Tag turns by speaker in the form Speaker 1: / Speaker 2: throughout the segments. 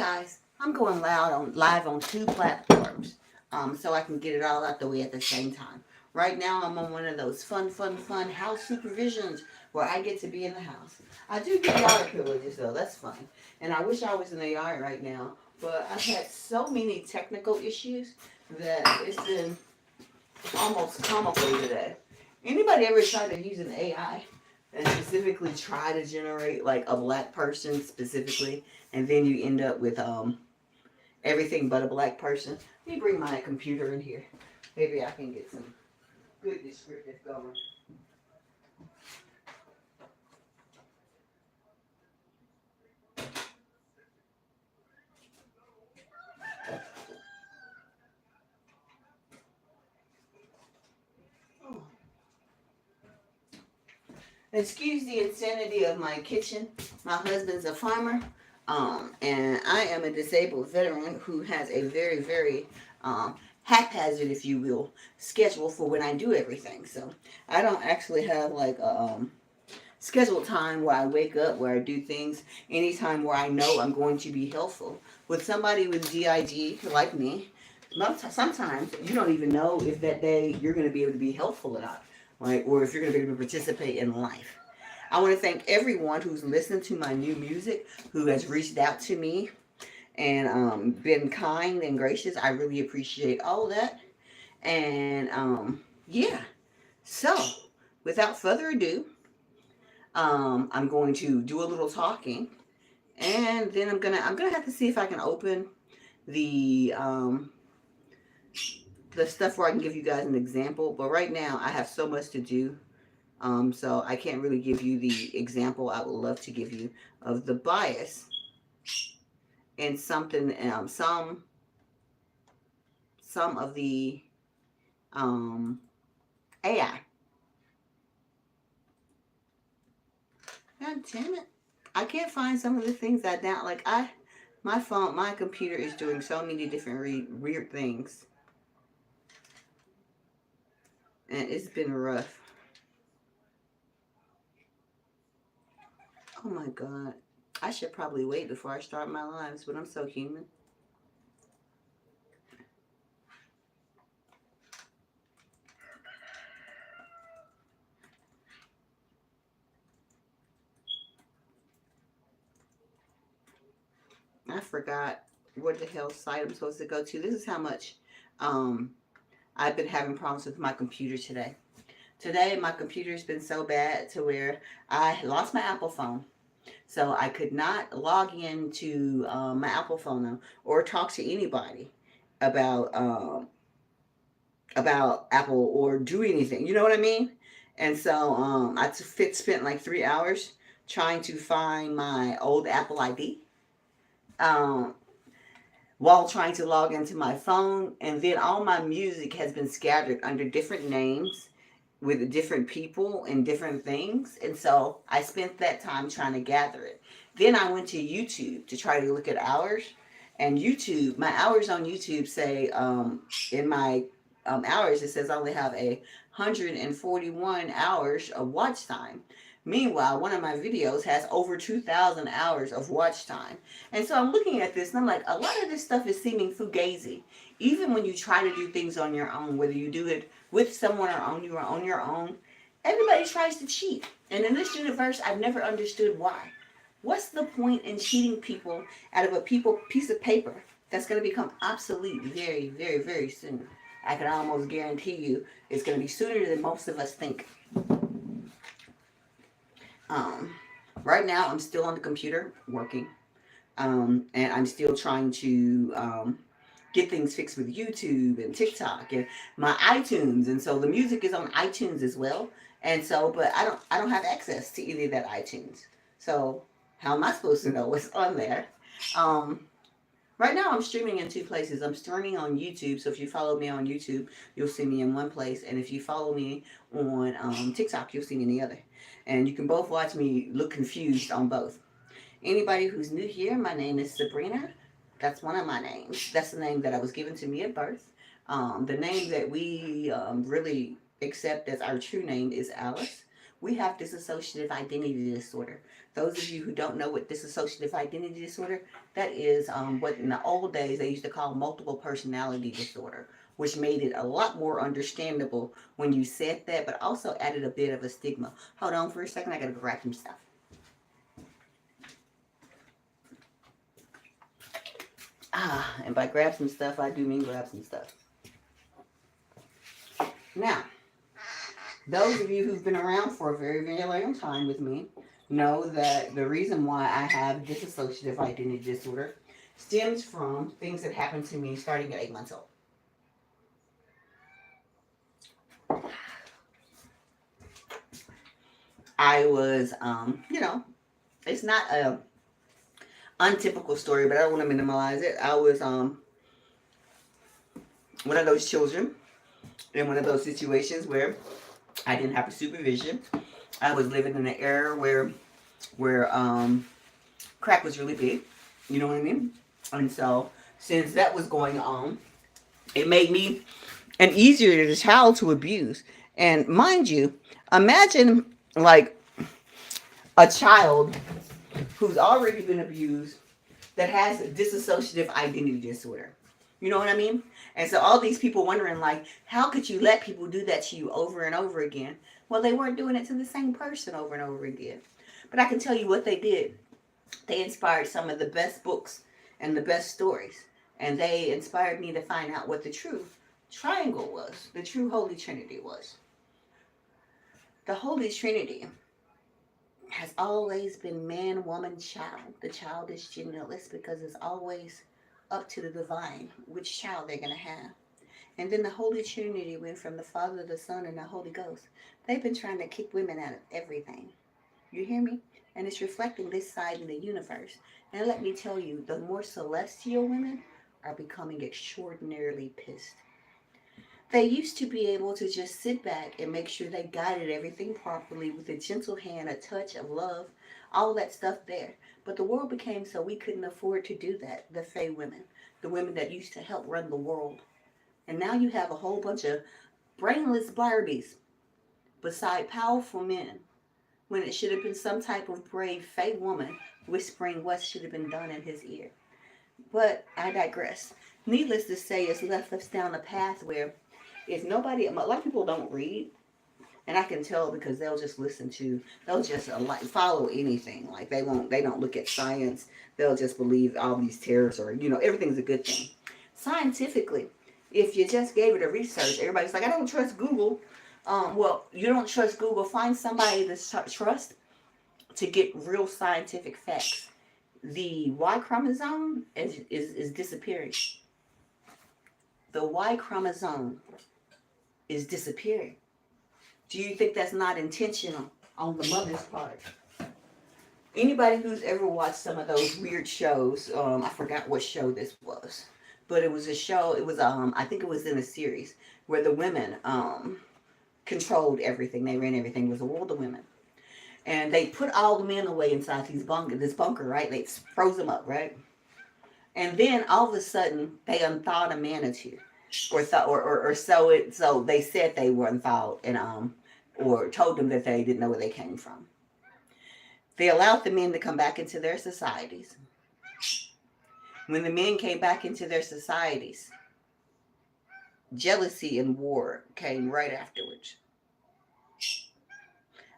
Speaker 1: guys, I'm going live on two platforms, so I can get it all out the way at the same time. Right now, I'm on one of those fun house supervisions where I get to be in the house. I do get yard privileges though, that's fun. And I wish I was in the yard right now, but I've had so many technical issues that it's been almost comical today. Anybody ever try to use an AI and specifically try to generate like a black person specifically, and then you end up with everything but a black person? Let me bring my computer in here. Maybe I can get some good descriptive going. Oh. Excuse the insanity of my kitchen. My husband's a farmer, and I am a disabled veteran who has a very haphazard, if you will, schedule for when I do everything. So I don't actually have like a scheduled time where I wake up, where I do things, anytime where I know I'm going to be helpful. With somebody with GIG like me, sometimes you don't even know if that day you're going to be able to be helpful or not, right? Or if you're going to be able to participate in life. I want to thank everyone who's listened to my new music, who has reached out to me and been kind and gracious. I really appreciate all of that. And yeah, so without further ado, I'm going to do a little talking, and then I'm gonna have to see if I can open the the stuff where I can give you guys an example. But right now I have so much to do, so I can't really give you the example I would love to give you of the bias and something some of the AI. God damn it! I can't find some of the things I down like my computer is doing so many different weird things, and it's been rough. Oh my god. I should probably wait before I start my lives, but I'm so human. I forgot what the hell site I'm supposed to go to. This is how much um, I've been having problems with my computer today. Today, my computer's been so bad to where I lost my Apple phone. So I could not log into my Apple phone now or talk to anybody about Apple or do anything. You know what I mean? And so spent like 3 hours trying to find my old Apple ID um, while trying to log into my phone. And then all my music has been scattered under different names with different people and different things. And so I spent that time trying to gather it. Then I went to YouTube to try to look at hours. And YouTube, my hours on YouTube say in my hours, it says I only have 141 hours of watch time. Meanwhile, one of my videos has over 2,000 hours of watch time. And so I'm looking at this and I'm like, a lot of this stuff is seeming fugazi. Even when you try to do things on your own, whether you do it with someone or on you or on your own, everybody tries to cheat. And in this universe, I've never understood why. What's the point in cheating people out of a piece of paper that's going to become obsolete very soon? I can almost guarantee you it's going to be sooner than most of us think. Um, right now, I'm still on the computer working, and I'm still trying to get things fixed with YouTube and TikTok and my iTunes, and so the music is on iTunes as well. And so, but I don't have access to any of that iTunes. So how am I supposed to know what's on there? Um, right now, I'm streaming in two places. I'm streaming on YouTube, so if you follow me on YouTube, you'll see me in one place, and if you follow me on TikTok, you'll see me in the other. And you can both watch me look confused on both. Anybody who's new here, my name is Sabrina. That's one of my names. That's the name that I was given to me at birth. The name that we really accept as our true name is Alice. We have dissociative identity disorder. Those of you who don't know what dissociative identity disorder, that is what in the old days they used to call multiple personality disorder, which made it a lot more understandable when you said that, but also added a bit of a stigma. Hold on for a second, I gotta grab some stuff. And by grab some stuff, I do mean grab some stuff. Now, those of you who've been around for a very, very long time with me know that the reason why I have dissociative identity disorder stems from things that happened to me starting at 8 months old. I was, it's not a untypical story, but I don't want to minimize it. I was one of those children in one of those situations where I didn't have supervision. I was living in an era where crack was really big. You know what I mean? And so since that was going on, it made me an easier child to abuse. And mind you, imagine like a child who's already been abused that has dissociative identity disorder. You know what I mean? And so all these people wondering like, how could you let people do that to you over and over again? Well, they weren't doing it to the same person over and over again. But I can tell you what they did. They inspired some of the best books and the best stories. And they inspired me to find out what the true triangle was, the true Holy Trinity was. The Holy Trinity has always been man, woman, child. The child is genderless because it's always up to the divine which child they're going to have. And then the Holy Trinity went from the Father, the Son, and the Holy Ghost. They've been trying to kick women out of everything. You hear me? And it's reflecting this side in the universe. And let me tell you, the more celestial women are becoming extraordinarily pissed. They used to be able to just sit back and make sure they guided everything properly with a gentle hand, a touch of love, all that stuff there. But the world became so we couldn't afford to do that. The Fae women, the women that used to help run the world. And now you have a whole bunch of brainless Barbies beside powerful men, when it should have been some type of brave Fae woman whispering what should have been done in his ear. But I digress. Needless to say, it's left us down a path where if nobody, a lot of people don't read, and I can tell because they'll just they'll just follow anything. Like they don't look at science. They'll just believe all these terrors or, everything's a good thing. Scientifically, if you just gave it a research, everybody's like, I don't trust Google. Well, you don't trust Google. Find somebody to trust to get real scientific facts. The Y chromosome is disappearing. The Y chromosome is disappearing. Do you think that's not intentional on the mother's part? Anybody who's ever watched some of those weird shows, I forgot what show this was, but it was a show, it was, I think it was in a series where the women controlled everything. They ran everything. It was a world of women. And they put all the men away inside this bunker, right? They froze them up, right? And then all of a sudden, they unthawed a manatee. So they said they were unthawed and or told them that they didn't know where they came from. They allowed the men to come back into their societies. When the men came back into their societies, jealousy and war came right afterwards.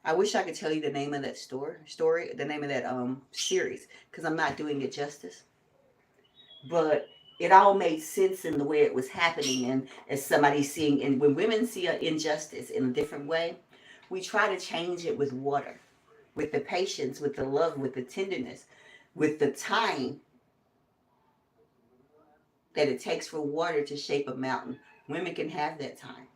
Speaker 1: I wish I could tell you the name of that story, the name of that series, because I'm not doing it justice. But it all made sense in the way it was happening, and as somebody seeing, and when women see an injustice in a different way, we try to change it with water, with the patience, with the love, with the tenderness, with the time that it takes for water to shape a mountain. Women can have that time.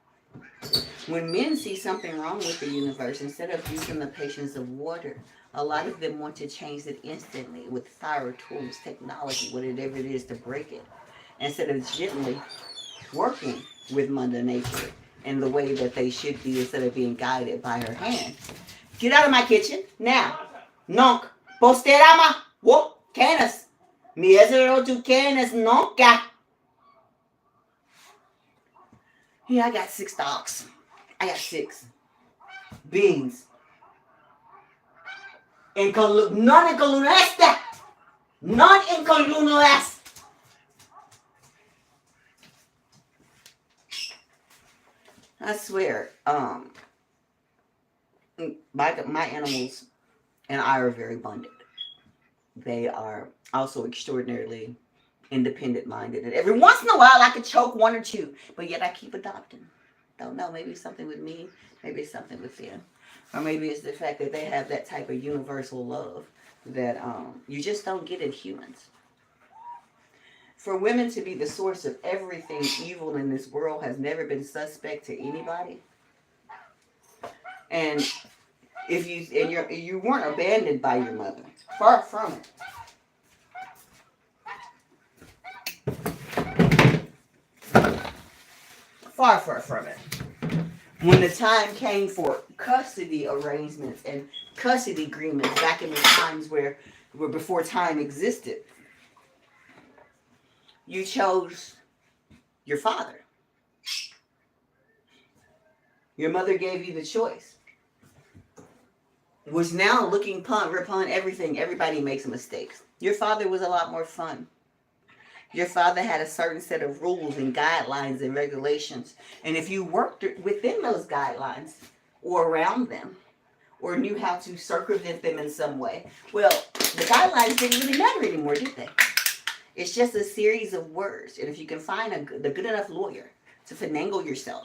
Speaker 1: When men see something wrong with the universe, instead of using the patience of water, a lot of them want to change it instantly with fire tools, technology, whatever it is to break it, instead of gently working with Mother Nature in the way that they should be instead of being guided by her hand. Get out of my kitchen now. Nunc posterama wo canis. Miesero tu canis nunca. Yeah, I got 6 dogs. I got 6 beings Non incoluno este. Non incoluno est. I swear, my animals and I are very bonded. They are also extraordinarily independent minded. And every once in a while, I could choke one or two, but yet I keep adopting. Don't know. Maybe it's something with me. Maybe it's something with them. Or maybe it's the fact that they have that type of universal love that you just don't get in humans. For women to be the source of everything evil in this world has never been suspect to anybody. And if you weren't abandoned by your mother, far from it. Far from it. When the time came for custody arrangements and custody agreements back in the times where before time existed, you chose your father. Your mother gave you the choice. Which now, looking upon everything, everybody makes mistakes. Your father was a lot more fun. Your father had a certain set of rules and guidelines and regulations. And if you worked within those guidelines or around them or knew how to circumvent them in some way, well, the guidelines didn't really matter anymore, did they? It's just a series of words. And if you can find a good enough lawyer to finagle yourself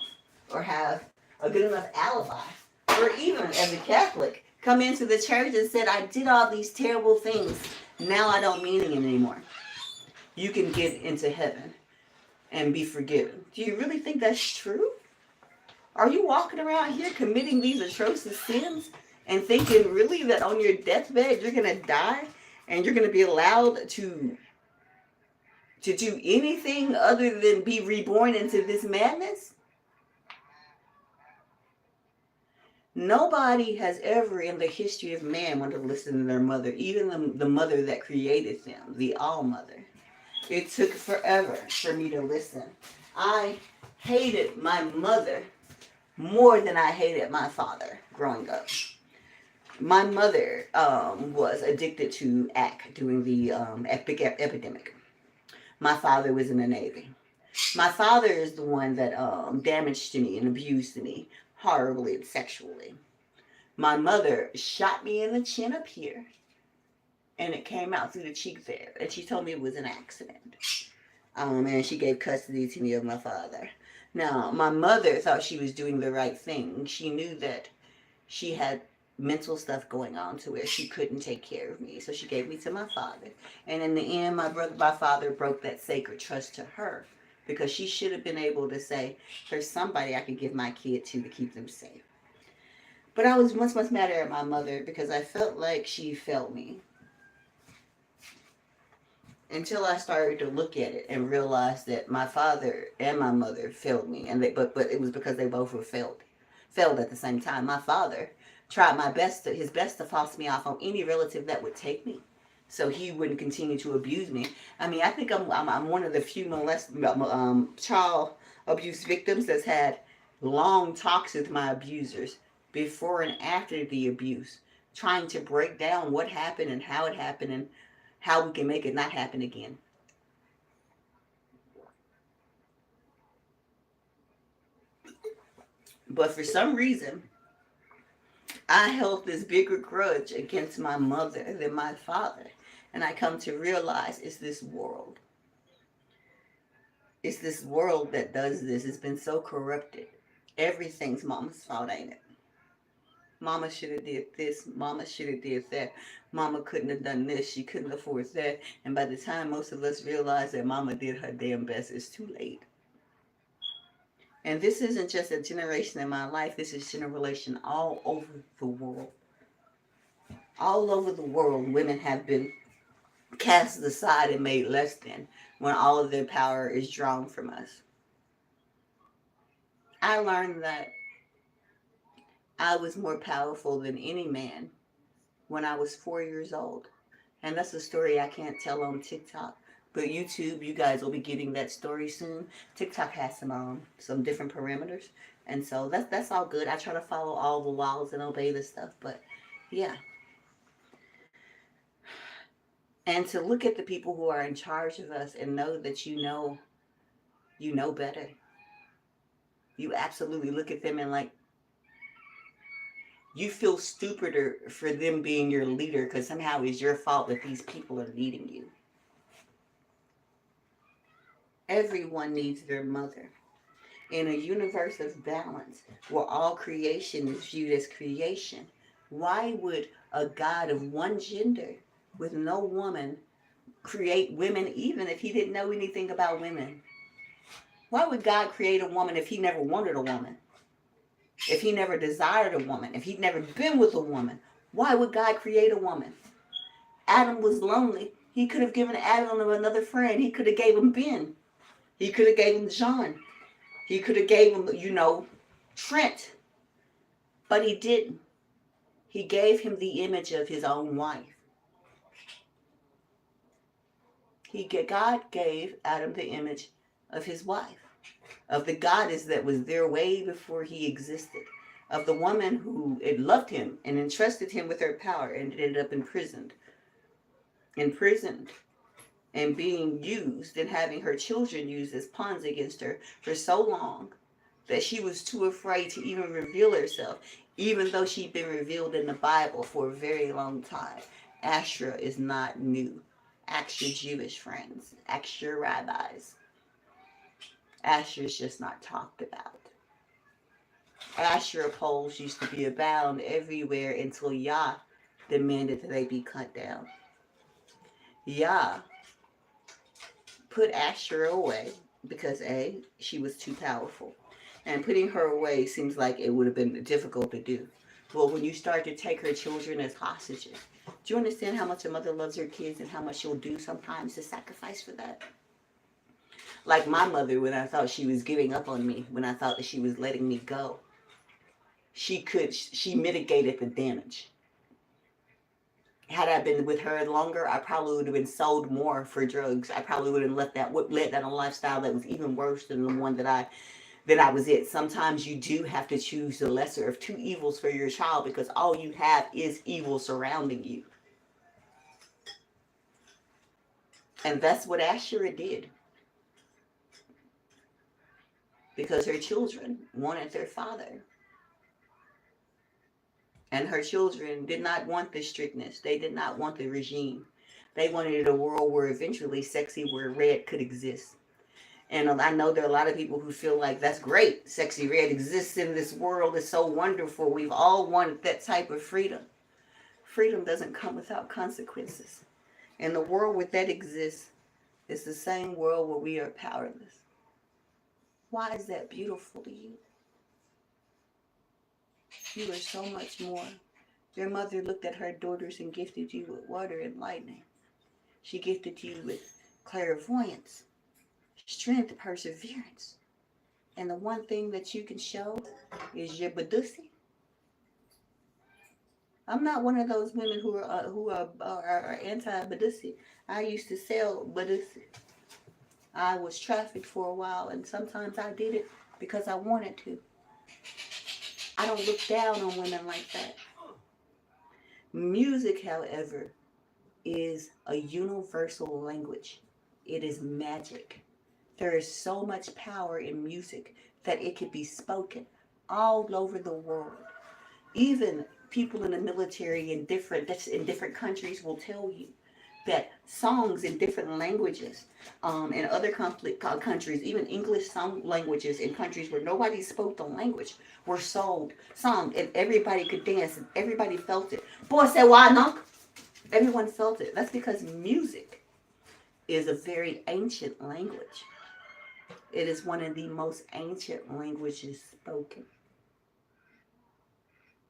Speaker 1: or have a good enough alibi, or even as a Catholic, come into the church and said, I did all these terrible things. Now I don't mean them anymore. You can get into heaven and be forgiven. Do you really think that's true? Are you walking around here committing these atrocious sins and thinking really that on your deathbed you're going to die and you're going to be allowed to do anything other than be reborn into this madness? Nobody has ever in the history of man wanted to listen to their mother, even the mother that created them, the All Mother. It took forever for me to listen. I hated my mother more than I hated my father growing up. My mother was addicted to ACT during the epidemic. My father was in the Navy. My father is the one that damaged me and abused me horribly and sexually. My mother shot me in the chin up here, and it came out through the cheek there. And she told me it was an accident. And she gave custody to me of my father. Now, my mother thought she was doing the right thing. She knew that she had mental stuff going on to where she couldn't take care of me. So she gave me to my father. And in the end, my father broke that sacred trust to her, because she should have been able to say, there's somebody I could give my kid to keep them safe. But I was much madder at my mother because I felt like she failed me. Until I started to look at it and realize that my father and my mother failed me, and but it was because they both were failed at the same time. My father tried his best to force me off on any relative that would take me, so he wouldn't continue to abuse me. I mean, I think I'm one of the few child abuse victims that's had long talks with my abusers before and after the abuse, trying to break down what happened and how it happened and how we can make it not happen again. But for some reason, I held this bigger grudge against my mother than my father. And I come to realize it's this world. It's this world that does this. It's been so corrupted. Everything's mama's fault, ain't it? Mama should have did this. Mama should have did that. Mama couldn't have done this. She couldn't afford that. And by the time most of us realize that mama did her damn best, it's too late. And this isn't just a generation in my life. This is generation all over the world. All over the world, women have been cast aside and made less than when all of their power is drawn from us. I learned that I was more powerful than any man when I was 4 years old. And that's a story I can't tell on TikTok. But YouTube, you guys will be getting that story soon. TikTok has some different parameters. And so that's all good. I try to follow all the laws and obey the stuff. But yeah. And to look at the people who are in charge of us and know that you know better. You absolutely look at them and like you feel stupider for them being your leader because somehow it's your fault that these people are leading you. Everyone needs their mother. In a universe of balance where all creation is viewed as creation, why would a God of one gender with no woman create women even if he didn't know anything about women? Why would God create a woman if he never wanted a woman? If he never desired a woman? If he'd never been with a woman? Why would God create a woman? Adam was lonely. He could have given Adam another friend. He could have gave him Ben. He could have gave him John. He could have gave him, Trent. But he didn't. He gave him the image of his own wife. God gave Adam the image of his wife, of the goddess that was there way before he existed, of the woman who had loved him and entrusted him with her power and ended up imprisoned and being used and having her children used as pawns against her for so long that she was too afraid to even reveal herself, even though she'd been revealed in the Bible for a very long time. Asherah is not new. Ask your Jewish friends. Ask your rabbis. Asherah is just not talked about. Asherah poles used to be abound everywhere until Yah demanded that they be cut down. Yah put Asherah away because A, she was too powerful. And putting her away seems like it would have been difficult to do. Well, when you start to take her children as hostages, do you understand how much a mother loves her kids and how much she'll do sometimes to sacrifice for that? Like my mother, when I thought she was giving up on me, when I thought that she was letting me go, she mitigated the damage. Had I been with her longer, I probably would have been sold more for drugs. I probably would have led that a lifestyle that was even worse than the one that I was in. Sometimes you do have to choose the lesser of two evils for your child because all you have is evil surrounding you. And that's what Asherah did. Because her children wanted their father. And her children did not want the strictness. They did not want the regime. They wanted a world where eventually Sexy Red could exist. And I know there are a lot of people who feel like that's great. Sexy Red exists in this world. It's so wonderful. We've all wanted that type of freedom. Freedom doesn't come without consequences. And the world where that exists is the same world where we are powerless. Why is that beautiful to you? You are so much more. Your mother looked at her daughters and gifted you with water and lightning. She gifted you with clairvoyance, strength, perseverance. And the one thing that you can show is your badusi. I'm not one of those women who are anti-badusi. I used to sell badusi. I was trafficked for a while, and sometimes I did it because I wanted to. I don't look down on women like that. Music, however, is a universal language. It is magic. There is so much power in music that it could be spoken all over the world. Even people in the military in different countries will tell you that songs in different languages, in other countries, even English song languages in countries where nobody spoke the language, were sung, and everybody could dance and everybody felt it. Boy said, why not? Everyone felt it. That's because music is a very ancient language. It is one of the most ancient languages spoken.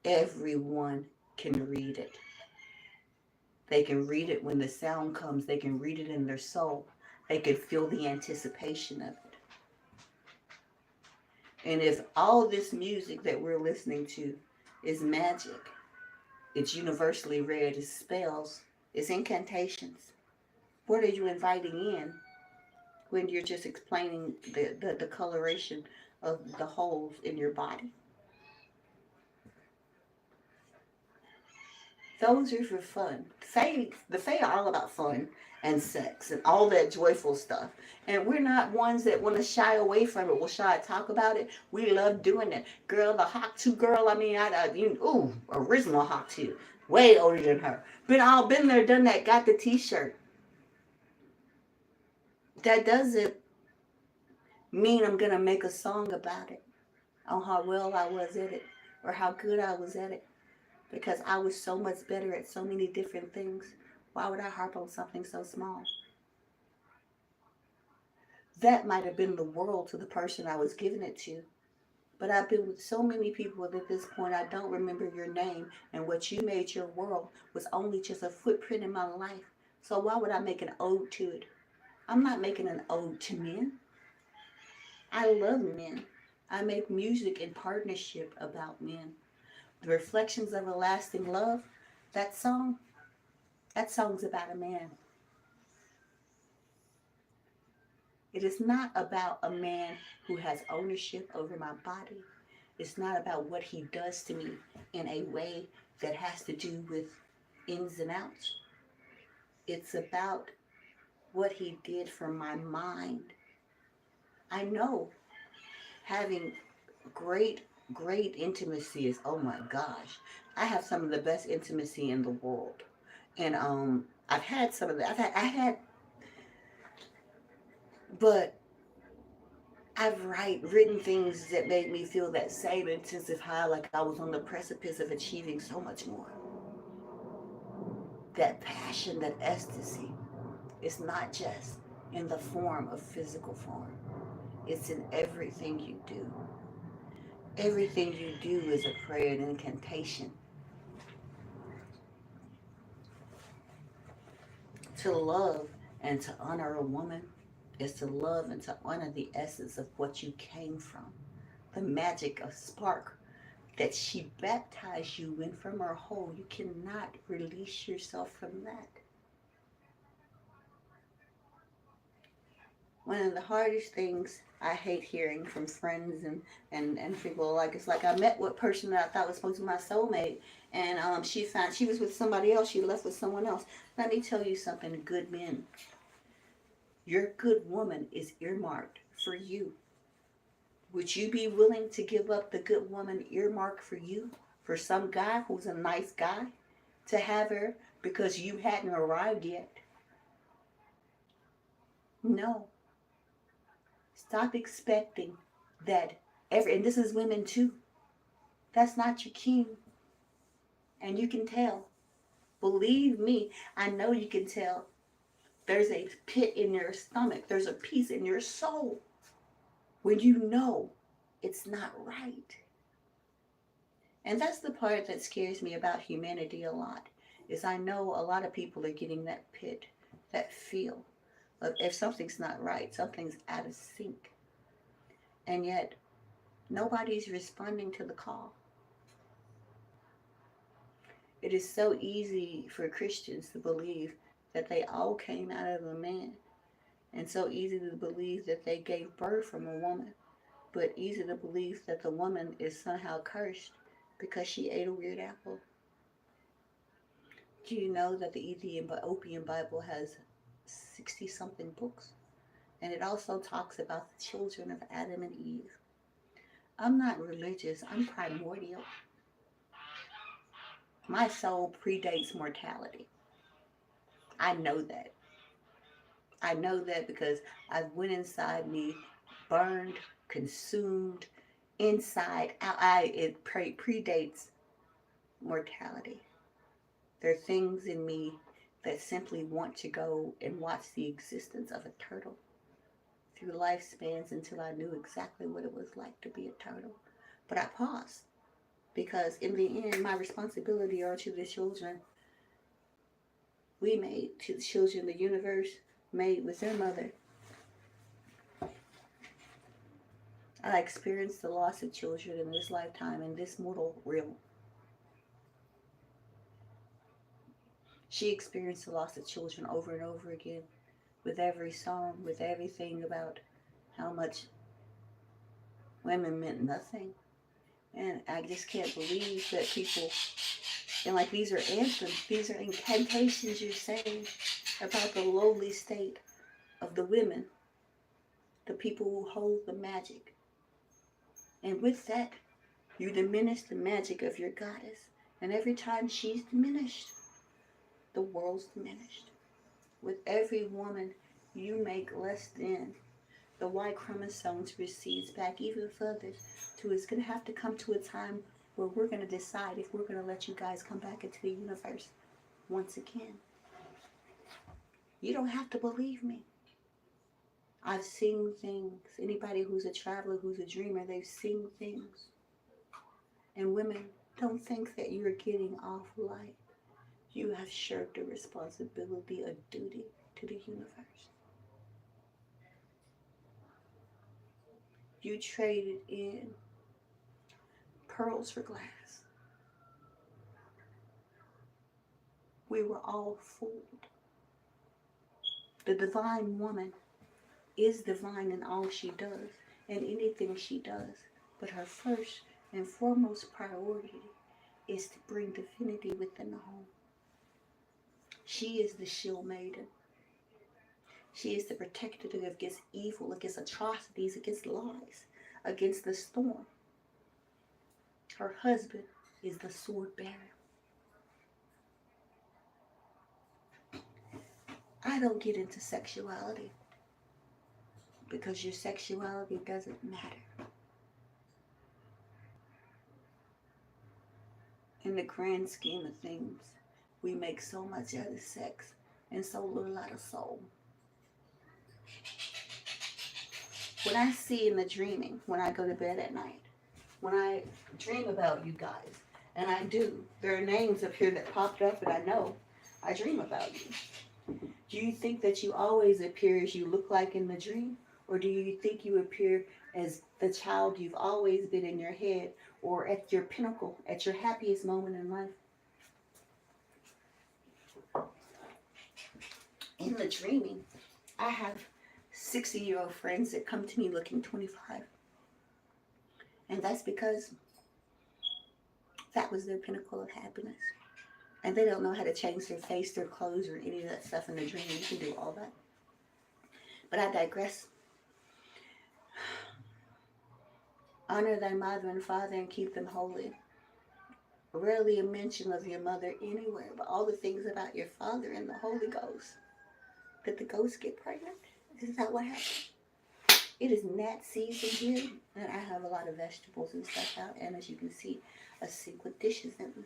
Speaker 1: Everyone can read it. They can read it when the sound comes. They can read it in their soul. They can feel the anticipation of it. And if all this music that we're listening to is magic, it's universally read as spells, it's incantations. What are you inviting in when you're just explaining the coloration of the holes in your body? Those are for fun. The Fae are all about fun and sex and all that joyful stuff. And we're not ones that want to shy away from it. We'll shy to talk about it. We love doing it. Girl, the Hawk 2 girl, I mean, original Hawk 2. Way older than her. Been there, done that, got the t-shirt. That doesn't mean I'm going to make a song about it. On how well I was at it. Or how good I was at it. Because I was so much better at so many different things. Why would I harp on something so small? That might have been the world to the person I was giving it to. But I've been with so many people that at this point I don't remember your name, and what you made your world was only just a footprint in my life. So why would I make an ode to it? I'm not making an ode to men. I love men. I make music in partnership about men. The Reflections of a Lasting Love, that song's about a man. It is not about a man who has ownership over my body. It's not about what he does to me in a way that has to do with ins and outs. It's about what he did for my mind. I know having great, great intimacy is, oh my gosh, I have some of the best intimacy in the world. And I've had some of that. But I've written things that made me feel that same intensive high, like I was on the precipice of achieving so much more. That passion, that ecstasy, is not just in the form of physical form. It's in everything you do. Everything you do is a prayer and incantation. To love and to honor a woman is to love and to honor the essence of what you came from. The magic of spark that she baptized you in from her whole. You cannot release yourself from that. One of the hardest things I hate hearing from friends and people, like, it's like I met with a person that I thought was supposed to be my soulmate, and she found she was with somebody else, she left with someone else. Let me tell you something, good men. Your good woman is earmarked for you. Would you be willing to give up the good woman earmarked for you for some guy who's a nice guy to have her because you hadn't arrived yet? No. Stop expecting that and this is women too, that's not your king. And you can tell. Believe me, I know you can tell. There's a pit in your stomach. There's a peace in your soul when you know it's not right. And that's the part that scares me about humanity a lot, is I know a lot of people are getting that pit, that feel of if something's not right, something's out of sync. And yet, nobody's responding to the call. It is so easy for Christians to believe that they all came out of a man, and so easy to believe that they gave birth from a woman, but easy to believe that the woman is somehow cursed because she ate a weird apple. Do you know that the Ethiopian Bible has 60 something books? And it also talks about the children of Adam and Eve. I'm not religious, I'm primordial. My soul predates mortality. I know that. I know that because I've went inside me, burned, consumed, inside out. It predates mortality. There are things in me that simply want to go and watch the existence of a turtle through lifespans until I knew exactly what it was like to be a turtle. But I paused because in the end, my responsibility are to the children we made, to the children the universe made with their mother. I experienced the loss of children in this lifetime, in this mortal realm. She experienced the loss of children over and over again, with every song, with everything about how much women meant nothing. And I just can't believe that people, and like these are anthems, these are incantations you're saying about the lowly state of the women, the people who hold the magic. And with that, you diminish the magic of your goddess. And every time she's diminished, the world's diminished. With every woman you make less than, the Y chromosomes recedes back even further to it's going to have to come to a time where we're going to decide if we're going to let you guys come back into the universe once again. You don't have to believe me. I've seen things. Anybody who's a traveler, who's a dreamer, they've seen things. And women, don't think that you're getting off light. You have shirked a responsibility, a duty to the universe. You traded in pearls for glass. We were all fooled. The divine woman is divine in all she does and anything she does. But her first and foremost priority is to bring divinity within the home. She is the shield maiden. She is the protector against evil, against atrocities, against lies, against the storm. Her husband is the sword bearer. I don't get into sexuality because your sexuality doesn't matter. In the grand scheme of things, we make so much out of sex and so little out of soul. When I see in the dreaming, when I go to bed at night, when I dream about you guys, and I do, there are names up here that popped up and I know I dream about you. Do you think that you always appear as you look like in the dream? Or do you think you appear as the child you've always been in your head or at your pinnacle, at your happiest moment in life? In the dreaming, I have 60-year-old friends that come to me looking 25. And that's because that was their pinnacle of happiness. And they don't know how to change their face, their clothes, or any of that stuff in the dream. You can do all that. But I digress. Honor thy mother and father and keep them holy. Rarely a mention of your mother anywhere, but all the things about your father and the Holy Ghost. Did the ghost get pregnant? Is that what happened? It is gnat season here, and I have a lot of vegetables and stuff out, and as you can see, a sink with dishes in them.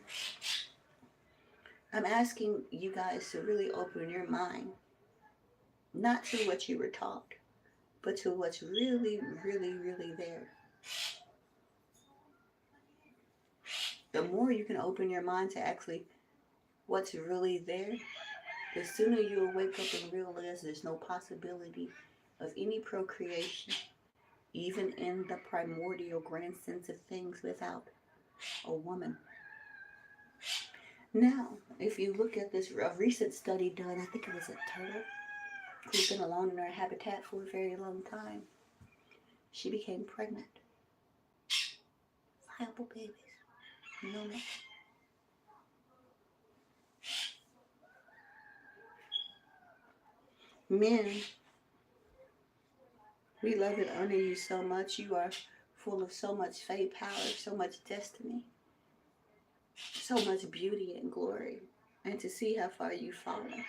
Speaker 1: I'm asking you guys to really open your mind, not to what you were taught, but to what's really, really, really there. The more you can open your mind to actually what's really there, the sooner you'll wake up and realize there's no possibility of any procreation, even in the primordial grand sense of things, without a woman. Now, if you look at this a recent study done, I think it was a turtle who's been alone in her habitat for a very long time. She became pregnant. Viable babies. No man. Men, we love and honor you so much. You are full of so much faith, power, so much destiny, so much beauty and glory. And to see how far you've fallen,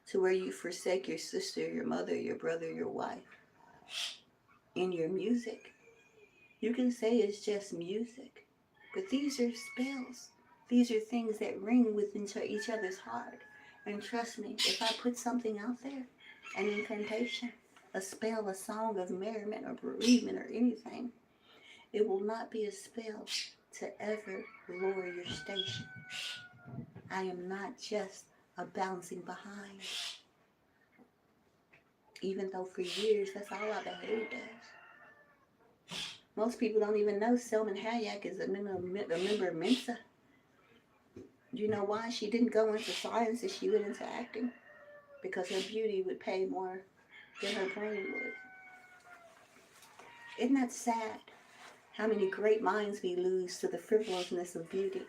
Speaker 1: to where you forsake your sister, your mother, your brother, your wife, in your music. You can say it's just music, but these are spells. These are things that ring within each other's heart. And trust me, if I put something out there, an incantation, a spell, a song of merriment or bereavement or anything, it will not be a spell to ever lower your station. I am not just a bouncing behind. Even though for years, that's all I behaved as. Most people don't even know Selman Hayek is a member of Mensa. Do you know why she didn't go into science and she went into acting? Because her beauty would pay more than her brain would. Isn't that sad? How many great minds we lose to the frivolousness of beauty.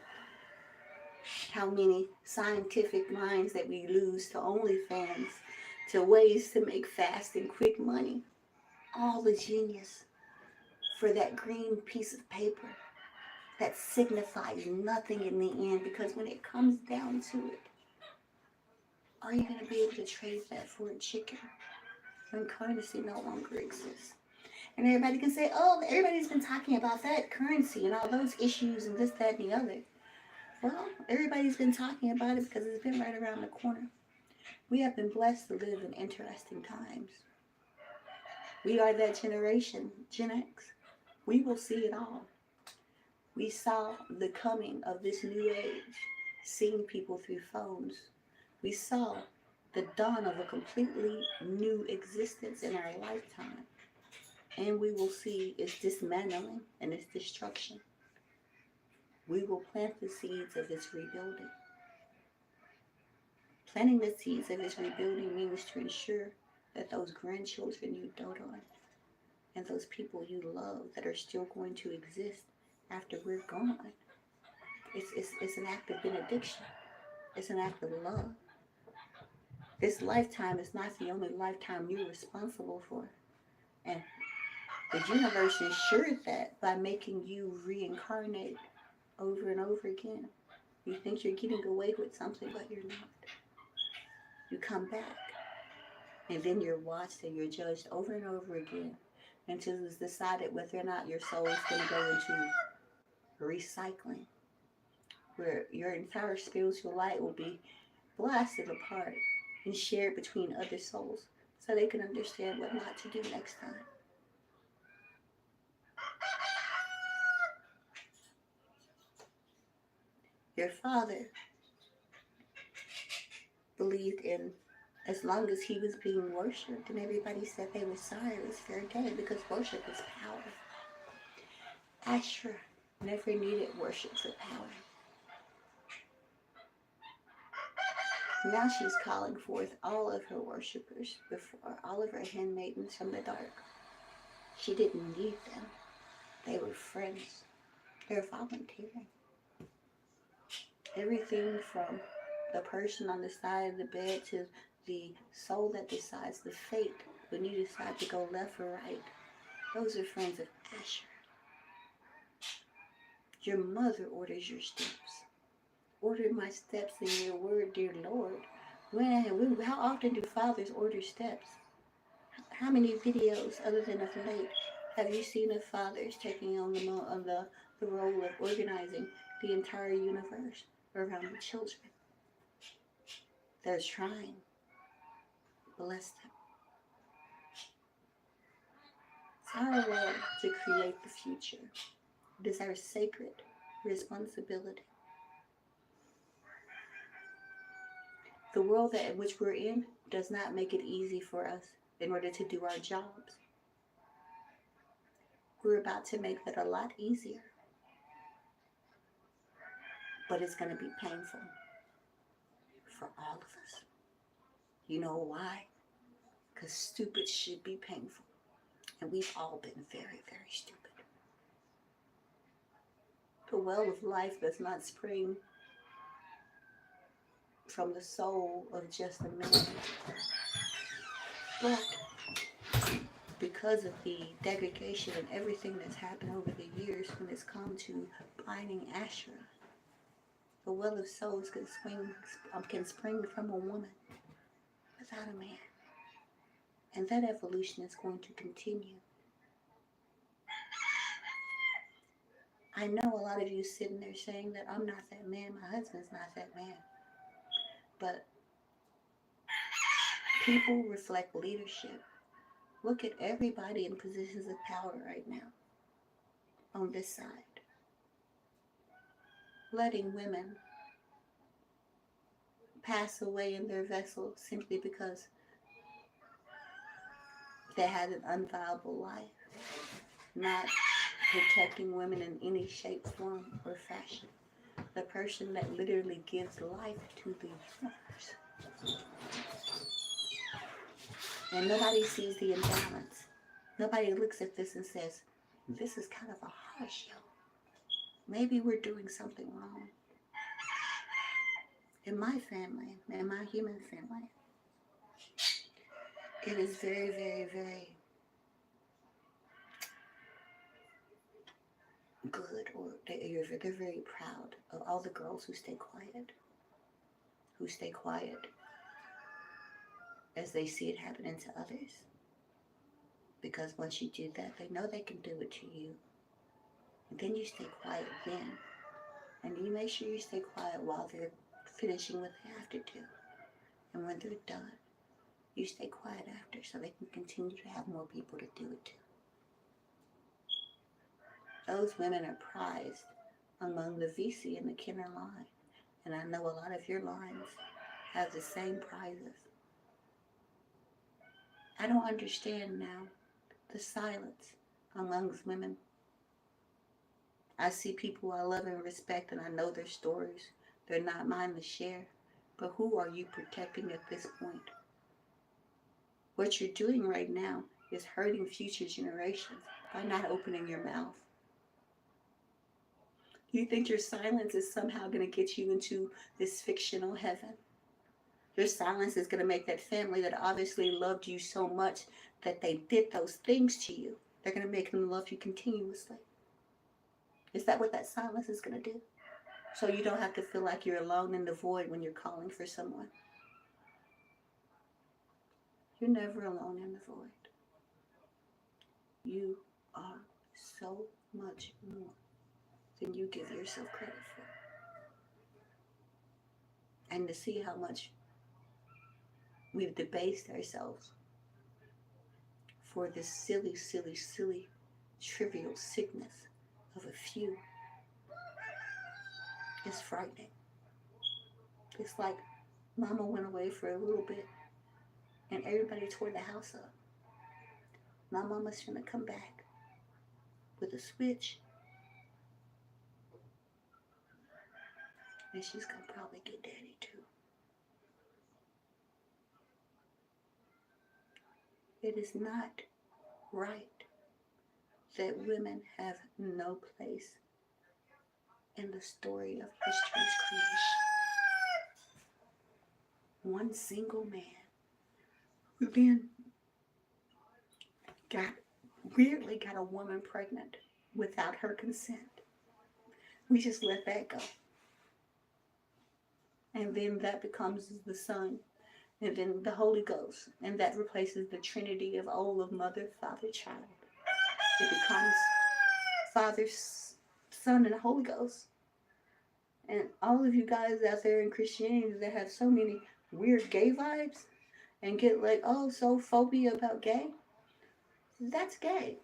Speaker 1: How many scientific minds that we lose to OnlyFans, to ways to make fast and quick money. All the genius for that green piece of paper that signifies nothing in the end, because when it comes down to it, are you going to be able to trade that for a chicken when currency no longer exists? And everybody can say, oh, everybody's been talking about that currency and all those issues and this, that, and the other. Well, everybody's been talking about it because it's been right around the corner. We have been blessed to live in interesting times. We are that generation, Gen X. We will see it all. We saw the coming of this new age, seeing people through phones. We saw the dawn of a completely new existence in our lifetime. And we will see its dismantling and its destruction. We will plant the seeds of its rebuilding. Planting the seeds of its rebuilding means to ensure that those grandchildren you dote on and those people you love that are still going to exist after we're gone, it's an act of benediction. It's an act of love. This lifetime is not the only lifetime you're responsible for. And the universe ensured that by making you reincarnate over and over again. You think you're getting away with something, but you're not. You come back, and then you're watched and you're judged over and over again until it's decided whether or not your soul is going to go into recycling, where your entire spiritual light will be blasted apart and shared between other souls so they can understand what not to do next time. Your father believed in, as long as he was being worshipped and everybody said they were sorry, it was fair game, because worship is power. Asherah never needed worship for power. Now she's calling forth all of her worshippers before, all of her handmaidens from the dark. She didn't need them. They were friends. They were volunteering. Everything from the person on the side of the bed to the soul that decides the fate when you decide to go left or right. Those are friends of Asherah. Your mother orders your steps. Order my steps in your word, dear Lord. How often do fathers order steps? How many videos, other than of late, have you seen of fathers taking on the role of organizing the entire universe around the children? They're trying. Bless them. It's our role to create the future. It is our sacred responsibility. The world in which we're in does not make it easy for us in order to do our jobs. We're about to make that a lot easier. But it's going to be painful for all of us. You know why? Because stupid should be painful. And we've all been very, very stupid. The well of life does not spring from the soul of just a man. But because of the degradation and everything that's happened over the years when it's come to binding Asherah, the well of souls can spring from a woman without a man. And that evolution is going to continue. I know a lot of you sitting there saying that I'm not that man, my husband's not that man. But people reflect leadership. Look at everybody in positions of power right now on this side. Letting women pass away in their vessel simply because they had an unviable life. Not protecting women in any shape, form, or fashion. The person that literally gives life to the universe. And nobody sees the imbalance. Nobody looks at this and says, this is kind of a harsh, yo. Maybe we're doing something wrong. In my family, in my human family, it is very, very, very good, or they're very proud of all the girls who stay quiet as they see it happening to others. Because once you do that, they know they can do it to you. And then you stay quiet then. And you make sure you stay quiet while they're finishing what they have to do. And when they're done, you stay quiet after so they can continue to have more people to do it to. Those women are prized among the VC and the Kenner line. And I know a lot of your lines have the same prizes. I don't understand now the silence amongst women. I see people I love and respect, and I know their stories. They're not mine to share. But who are you protecting at this point? What you're doing right now is hurting future generations by not opening your mouth. You think your silence is somehow going to get you into this fictional heaven? Your silence is going to make that family that obviously loved you so much that they did those things to you, they're going to make them love you continuously. Is that what that silence is going to do? So you don't have to feel like you're alone in the void when you're calling for someone. You're never alone in the void. You are so much more than you give yourself credit for. And to see how much we've debased ourselves for this silly, silly, silly, trivial sickness of a few is frightening. It's like mama went away for a little bit and everybody tore the house up. My mama's gonna come back with a switch, and she's gonna probably get daddy too. It is not right that women have no place in the story of history's creation. One single man who then weirdly got a woman pregnant without her consent. We just let that go. And then that becomes the Son, and then the Holy Ghost, and that replaces the Trinity of all of Mother, Father, Child. It becomes Father, Son, and Holy Ghost. And all of you guys out there in Christianity that have so many weird gay vibes and get like, oh, so phobia about gay, that's gay.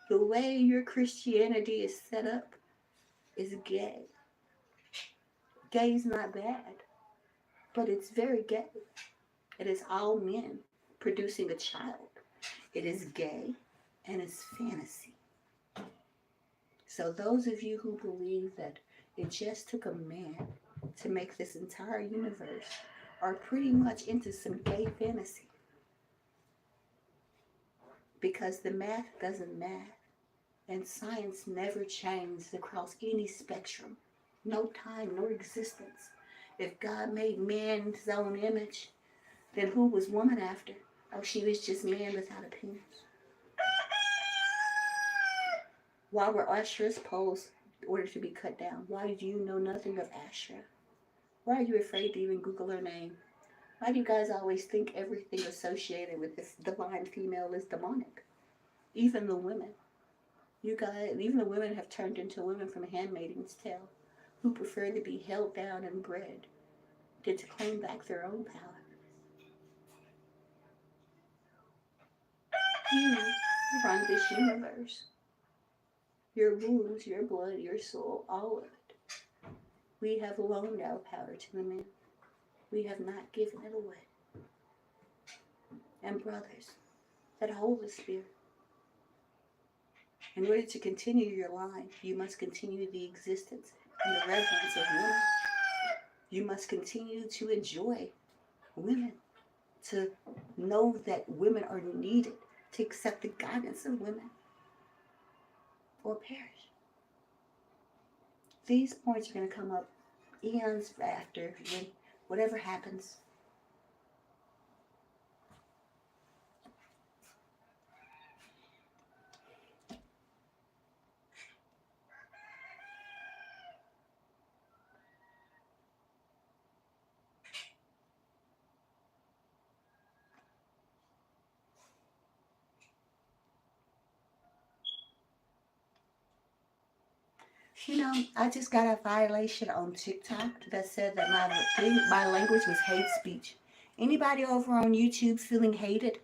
Speaker 1: The way your Christianity is set up is gay. Gay is not bad, but it's very gay. It is all men producing a child. It is gay and it's fantasy. So those of you who believe that it just took a man to make this entire universe are pretty much into some gay fantasy. Because the math doesn't math, and science never changed across any spectrum. No time, no existence. If God made man in his own image, then who was woman after? Oh, she was just man without a penis. Why were Asherah's poles ordered to be cut down? Why do you know nothing of Asherah? Why are you afraid to even Google her name? Why do you guys always think everything associated with this divine female is demonic? Even the women. You guys, even the women have turned into women from Handmaid's Tale who prefer to be held down and bred than to claim back their own power. You run this universe. Your wounds, your blood, your soul, all of it. We have loaned our power to the men. We have not given it away. And brothers that hold the Spirit, in order to continue your line, you must continue the existence and the reverence of women. You must continue to enjoy women, to know that women are needed to accept the guidance of women or perish. These points are going to come up eons after when whatever happens. I just got a violation on TikTok that said that my language was hate speech. Anybody over on YouTube feeling hated?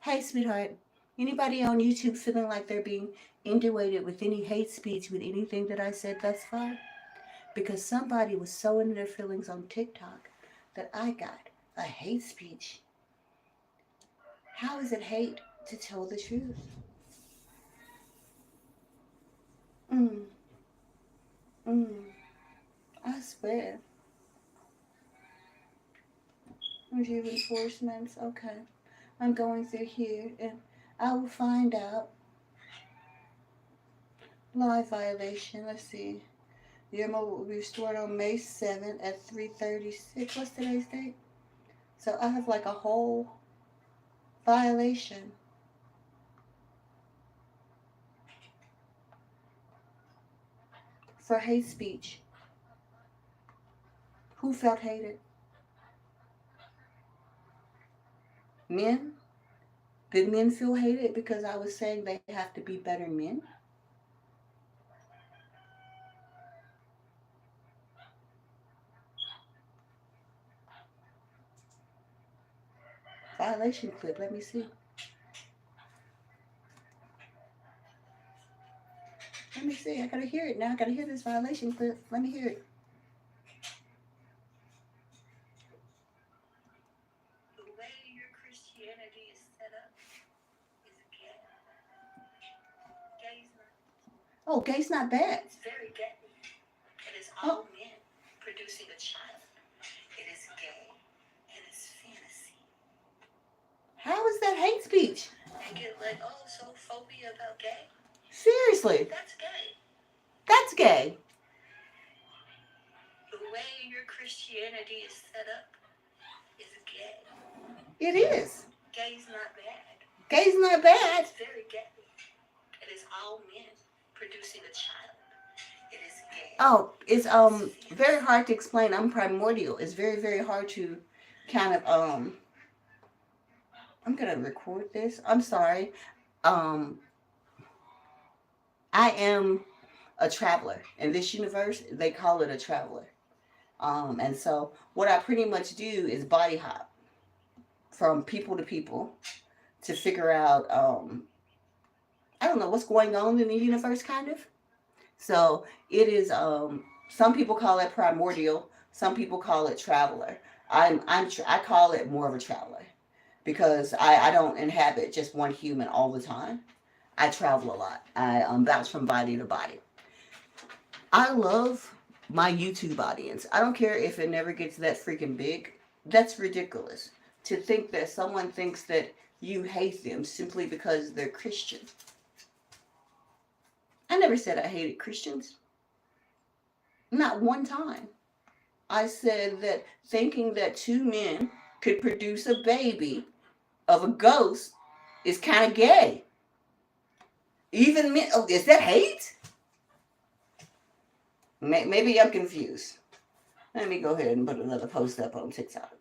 Speaker 1: Hey, sweetheart. Anybody on YouTube feeling like they're being inundated with any hate speech with anything that I said thus far? Because somebody was so into their feelings on TikTok that I got a hate speech. How is it hate to tell the truth? Mm, mm, I swear. Reinforcements, okay. I'm going through here and I will find out. Live violation, let's see. The MO will be restored on May 7th at 3:36. What's today's date? So I have like a whole violation. For hate speech. Who felt hated? Men? Did men feel hated because I was saying they have to be better men? Violation clip, let me see. Let me see, I gotta hear it now. I gotta hear this violation clip. Let me hear it. The way your Christianity is set up is gay. Gay's not. Oh, gay's not bad. It's very gay. It is all men producing a child. It is gay. It is fantasy. How is that hate speech? They get like, oh, so phobia about gay. Seriously. That's gay. That's gay. The way your Christianity is set up is gay. It is. Gay's not bad. Gay's not bad. It's very gay. It is all men producing a child. It is gay. Oh, it's very hard to explain. I'm primordial. It's very, very hard to kind of I'm gonna record this. I'm sorry. I am a traveler. In this universe, they call it a traveler. And so what I pretty much do is body hop from people to people to figure out, I don't know what's going on in the universe, kind of. So it is, some people call it primordial. Some people call it traveler. I call it more of a traveler because I don't inhabit just one human all the time. I travel a lot. I bounce from body to body. I love my YouTube audience. I don't care if it never gets that freaking big. That's ridiculous. To think that someone thinks that you hate them simply because they're Christian. I never said I hated Christians. Not one time. I said that thinking that two men could produce a baby of a ghost is kind of gay. Even men, oh, is that hate? Maybe I'm confused. Let me go ahead and put another post up on TikTok.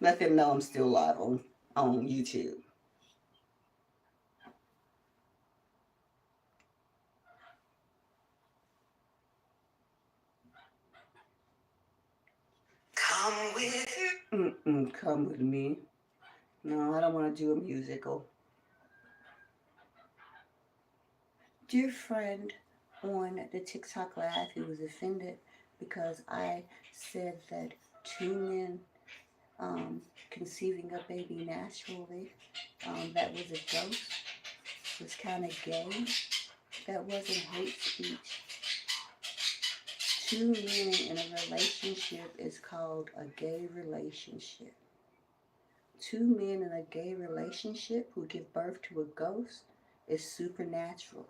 Speaker 1: Let them know I'm still live on YouTube. Come with you. Come with me. No, I don't want to do a musical. Dear friend on the TikTok live who was offended because I said that two men conceiving a baby naturally, that was a ghost, was kind of gay. That wasn't hate speech. Two men in a relationship is called a gay relationship. two men in a gay relationship who give birth to a ghost is supernatural.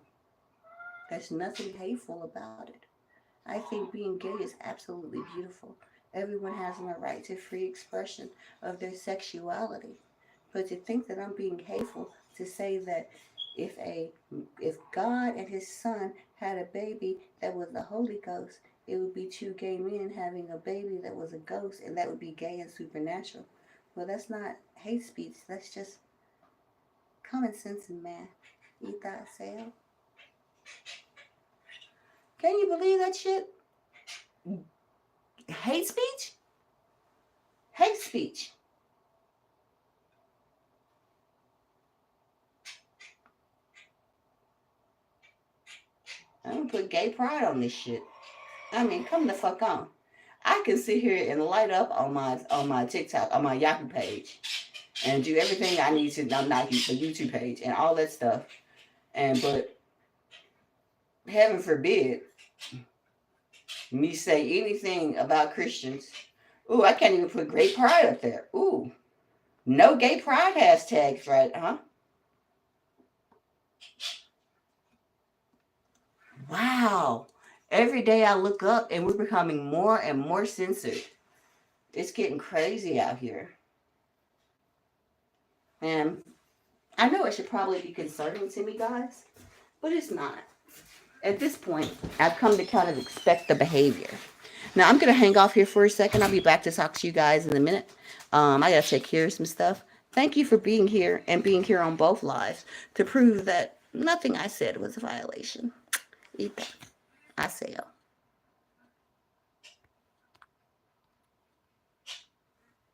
Speaker 1: There's nothing hateful about it. I think being gay is absolutely beautiful. Everyone has the right to free expression of their sexuality. But to think that I'm being hateful to say that if a if God and his son had a baby that was the Holy Ghost, it would be two gay men having a baby that was a ghost, and that would be gay and supernatural. Well, that's not hate speech. That's just common sense and math. Eat that, Sale. Can you believe that shit? Hate speech? Hate speech. I'm gonna put gay pride on this shit. I mean, come the fuck on. I can sit here and light up on my TikTok, on my Yahoo page, and do everything I need to, not the YouTube page and all that stuff. But heaven forbid me say anything about Christians. Ooh, I can't even put gay pride up there. Ooh, no gay pride hashtags, right? Huh? Wow. Every day I look up and we're becoming more and more censored. It's getting crazy out here. And I know it should probably be concerning to me, guys, but it's not. At this point, I've come to kind of expect the behavior. Now, I'm going to hang off here for a second. I'll be back to talk to you guys in a minute. I got to take care of some stuff. Thank you for being here and being here on both lives to prove that nothing I said was a violation. Eat that. I say